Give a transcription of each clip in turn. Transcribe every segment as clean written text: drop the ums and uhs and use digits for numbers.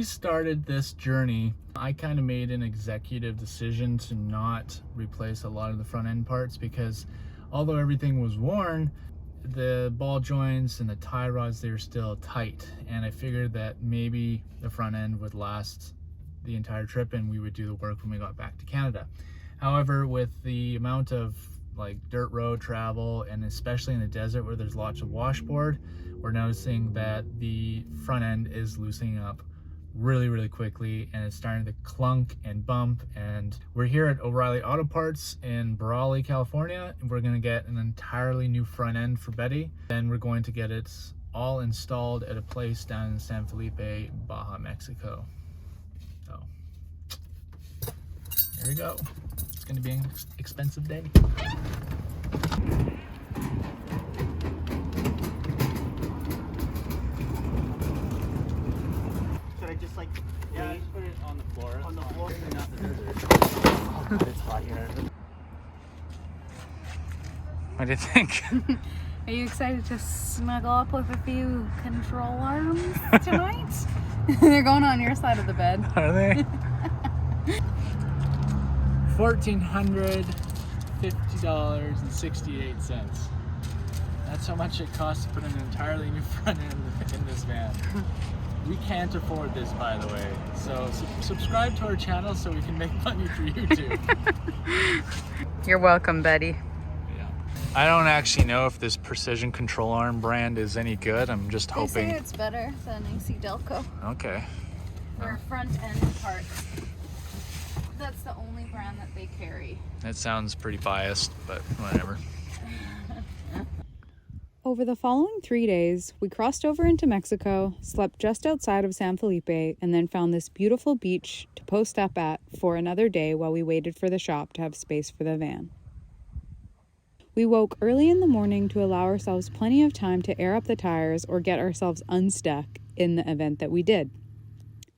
we started this journey, I kind of made an executive decision to not replace a lot of the front end parts because although everything was worn, the ball joints and the tie rods, they were still tight. And I figured that maybe the front end would last the entire trip and we would do the work when we got back to Canada. However, with the amount of like dirt road travel, and especially in the desert where there's lots of washboard, we're noticing that the front end is loosening up really quickly and it's starting to clunk and bump. And we're here at O'Reilly Auto Parts in Brawley, California, and we're going to get an entirely new front end for Betty. Then we're going to get it all installed at a place down in San Felipe, Baja, Mexico. So here we go. It's going to be an expensive day. Just like, yeah, just put it on the floor. On the floor? Not the desert. Oh, it's hot here. What do you think? Are you excited to snuggle up with a few control arms tonight? They're going on your side of the bed. Are they? $1,450.68. That's how much it costs to put an entirely new front end in this van. We can't afford this, by the way. So subscribe to our channel so we can make money for YouTube. You're welcome, Betty. Yeah. I don't actually know if this precision control arm brand is any good. I'm just hoping. They say it's better than AC Delco. Okay. They're front end parts. That's the only brand that they carry. That sounds pretty biased, but whatever. Over the following 3 days, we crossed over into Mexico, slept just outside of San Felipe, and then found this beautiful beach to post up at for another day while we waited for the shop to have space for the van. We woke early in the morning to allow ourselves plenty of time to air up the tires or get ourselves unstuck in the event that we did.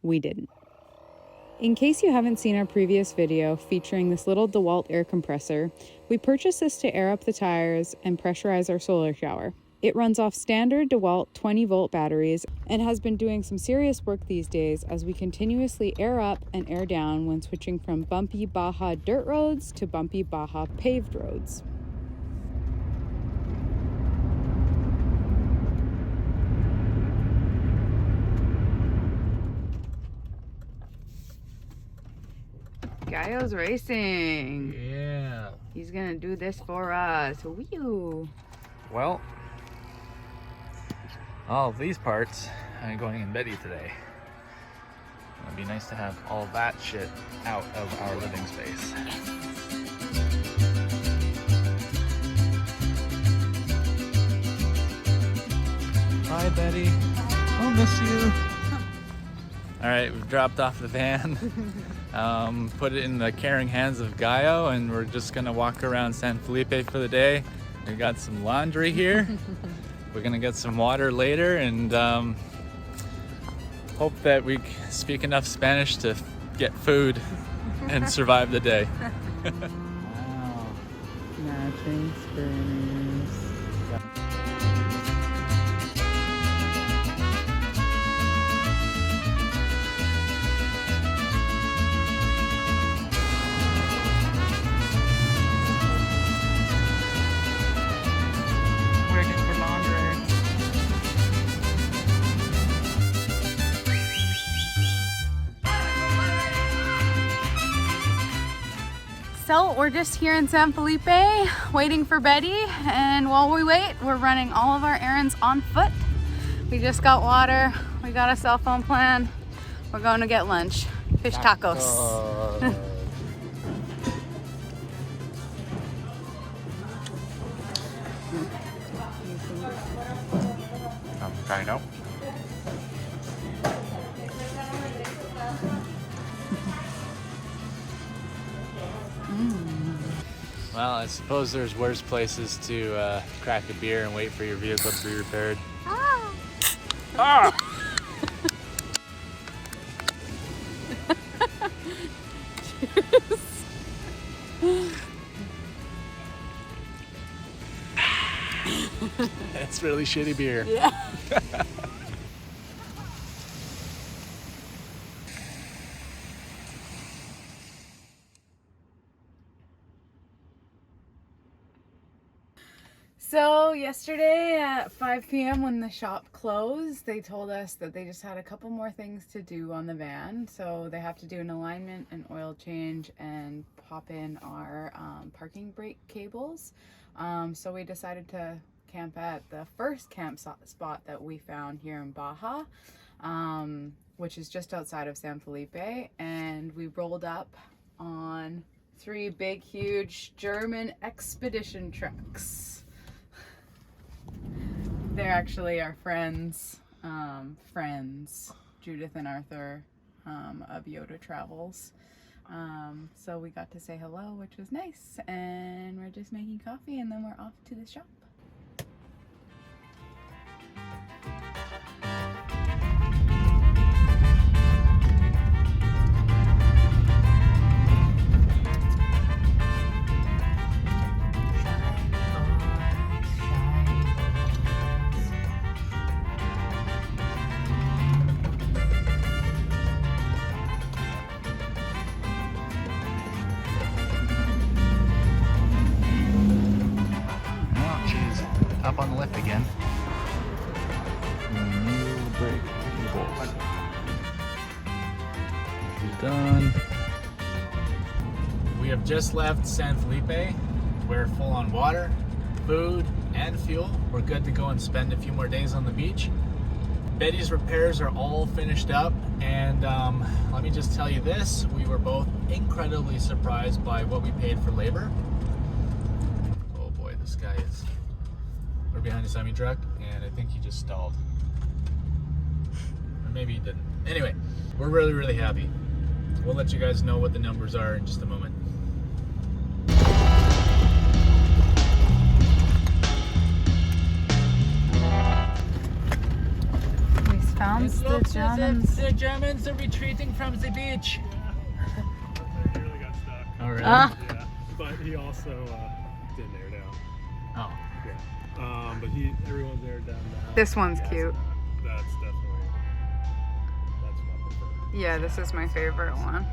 We didn't. In case you haven't seen our previous video featuring this little DeWalt air compressor, we purchased this to air up the tires and pressurize our solar shower. It runs off standard DeWalt 20-volt batteries and has been doing some serious work these days as we continuously air up and air down when switching from bumpy Baja dirt roads to bumpy Baja paved roads. Gallo's racing. Yeah. He's gonna do this for us. Whew. Well, all of these parts are going in Betty today. It'd be nice to have all that shit out of our living space. Bye, Betty. I'll miss you. All right, we've dropped off the van. Put it in the caring hands of Gaio, and we're just gonna walk around San Felipe for the day. We got some laundry here. We're gonna get some water later, and hope that we speak enough Spanish to get food and survive the day. Wow. Matching springs. So we're just here in San Felipe waiting for Betty, and while we wait, we're running all of our errands on foot. We just got water, we got a cell phone plan, we're going to get lunch. Fish tacos. I know. Well, I suppose there's worse places to crack a beer and wait for your vehicle to be repaired. Ah! Ah! It's really shitty beer. Yeah. So yesterday at 5 p.m. when the shop closed, they told us that they just had a couple more things to do on the van. So they have to do an alignment, an oil change, and pop in our parking brake cables. So we decided to camp at the first camp spot that we found here in Baja, which is just outside of San Felipe. And we rolled up on 3 big, huge German expedition trucks. They're actually our friends, Judith and Arthur of Yoda Travels. So we got to say hello, which was nice, and we're just making coffee and then we're off to the shop. Up on the lift again. New brake cables. Done. We have just left San Felipe. We're full on water, food, and fuel. We're good to go and spend a few more days on the beach. Betty's repairs are all finished up, and let me just tell you this, we were both incredibly surprised by what we paid for labor. Oh boy, this guy is... We're behind a semi-truck, and I think he just stalled. Or maybe he didn't. Anyway, we're really, really happy. We'll let you guys know what the numbers are in just a moment. We found the Germans. The Germans are retreating from the beach. He really got stuck. Oh, really? Ah. Yeah, but he also didn't air down. Oh. Yeah. But everyone's aired down now. This one's Yeah, cute. That's definitely, that's my preferred. Yeah, this is my favorite one.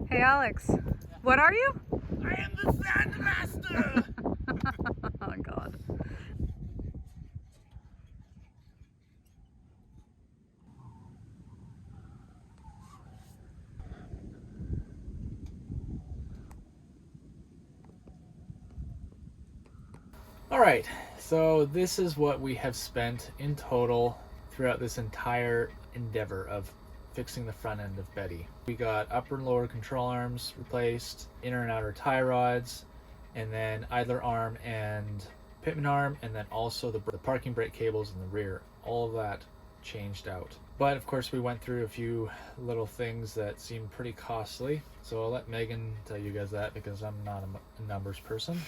Hey Alex, what are you? I am the Sandmaster! Oh God. Alright, so this is what we have spent in total throughout this entire endeavor of fixing the front end of Betty. We got upper and lower control arms replaced, inner and outer tie rods, and then idler arm and pitman arm, and then also the parking brake cables in the rear. All of that changed out. But of course we went through a few little things that seemed pretty costly, so I'll let Megan tell you guys that because I'm not a numbers person.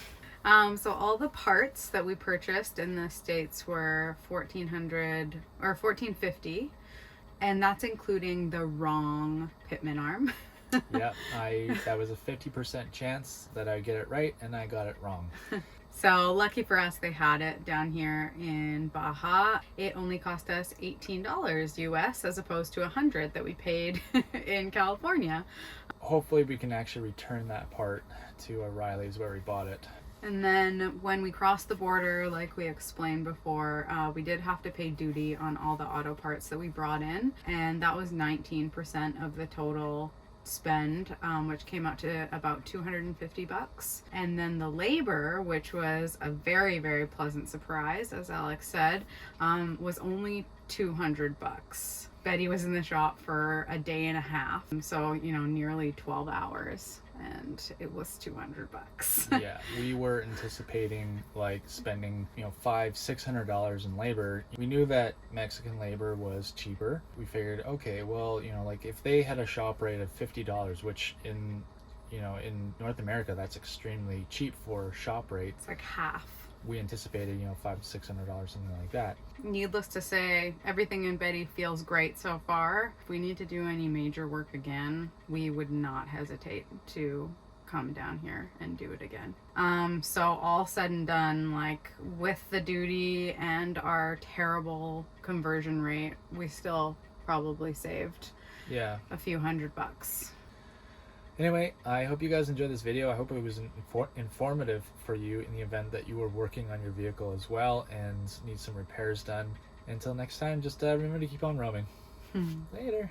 So all the parts that we purchased in the States were $1,400 or $1,450, and that's including the wrong pitman arm. Yeah, that was a 50% chance that I get it right, and I got it wrong. So lucky for us, they had it down here in Baja. It only cost us $18 US as opposed to $100 that we paid in California. Hopefully we can actually return that part to Riley's where we bought it. And then when we crossed the border, like we explained before, we did have to pay duty on all the auto parts that we brought in, and that was 19% of the total spend, which came out to about $250. And then the labor, which was a very, very pleasant surprise, as Alex said, was only $200. Betty was in the shop for a day and a half, so you know, nearly 12 hours, and it was $200. Yeah, we were anticipating like spending, you know, $500-600 in labor. We knew that Mexican labor was cheaper. We figured, okay, well, you know, like if they had a shop rate of $50, which in, you know, in North America that's extremely cheap for shop rate. It's like half. We anticipated, you know, $500-600, something like that. Needless to say, everything in Betty feels great so far. If we need to do any major work again, we would not hesitate to come down here and do it again. So all said and done, like with the duty and our terrible conversion rate, we still probably saved a few $100. Anyway, I hope you guys enjoyed this video. I hope it was informative for you in the event that you were working on your vehicle as well and need some repairs done. Until next time, just remember to keep on roaming. Later.